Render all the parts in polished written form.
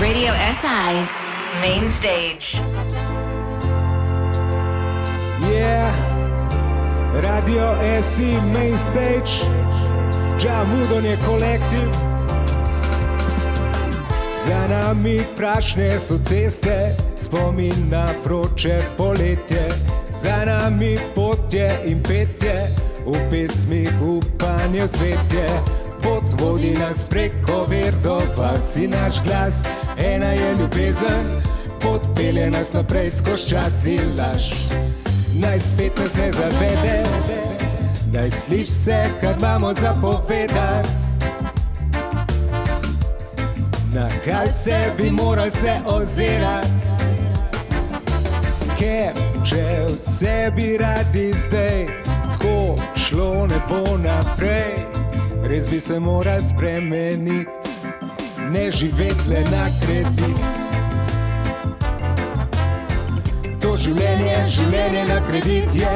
Radio SI Main Stage. Yeah, Radio SI Main Stage, Džamudonje Collective. Za nami prašne so ceste, spomin na vroče poletje. Za nami potje in petje, v pesmih upanje svetje. Pot vodi nas preko ver do vas in naš glas. Ena je ljubezen, pot pelje nas naprej skozi čas in laž. Naj spet nas ne zavede, daj sliš se, kar imamo za povedat. Na kaj se bi moral se ozirat, ker če vse bi radi zdaj tako šlo ne bo naprej, res bi se moral spremenit, ne živet le na kredit. To življenje, življenje na kredit je,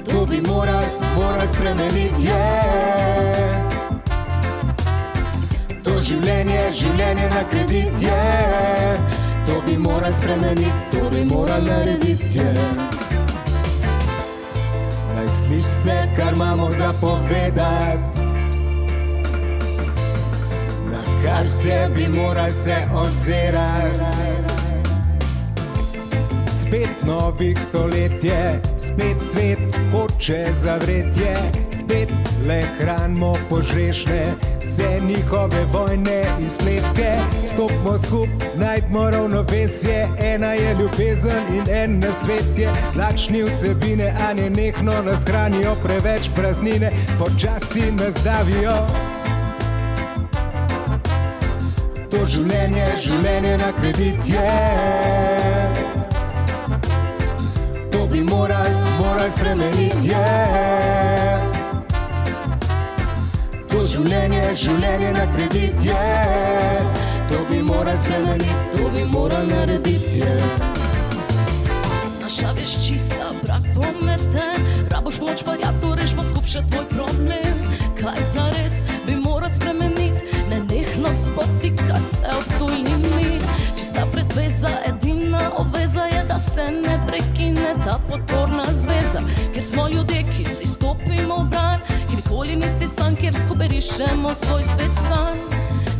to bi moral spremenit je. To življenje, življenje na kredit je, to bi moral spremenit, to bi moral naredit je. Naj sliš se, kar imamo za povedat, na kar se bi moral se ozirat. Spet novih stoletje, spet svet hoče zavretje, spet le hranimo požrešne, vse njihove vojne in spletke. Stopimo skup, najdemo ravnovesje, ena je ljubezen in en na svet je. Lačni vsebine, a nenehno nas hranijo, preveč praznine, počasi nas davijo. To življenje, življenje na kredit je, to bi moral spremenit je. To življenje, življenje na kredit je, to bi moral spremenit, to bi moral naredit je. Naša veš čista, brak pometen, raboš moč pa ja, to rešmo skup še tvoj problem. Kaj zares bi moral spremenit, nenehno spotikat se ob tvoj limit. Čista predveza, edina obveza je, da se ne prekine ta podporna zveza. Ker smo ljudje, ki si stopimo v bran, ki nikoli nisi sam, kjer skupaj rišemo svoj svet sam.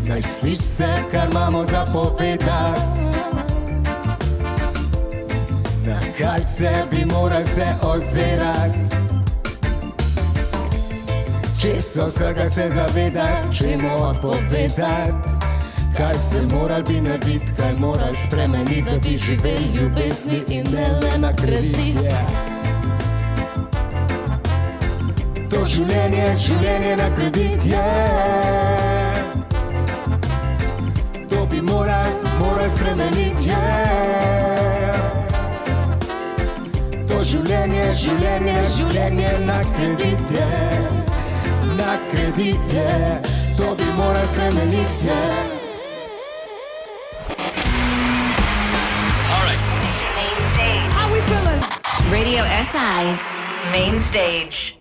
Naj sliš se, kar imamo za povedat, na kaj se bi moral se ozirat. Česa vsega se zavedat, čemu odpovedat, kaj se moral bi naredit, kaj moral spremenit, da bi živel ljubezni in ne le na kredit. To življenje, življenje na kredit je, to bi moral spremenit je. To življenje, življenje, življenje na kredit je, na kredit je, to bi moral spremenit je. Radio SI Main Stage.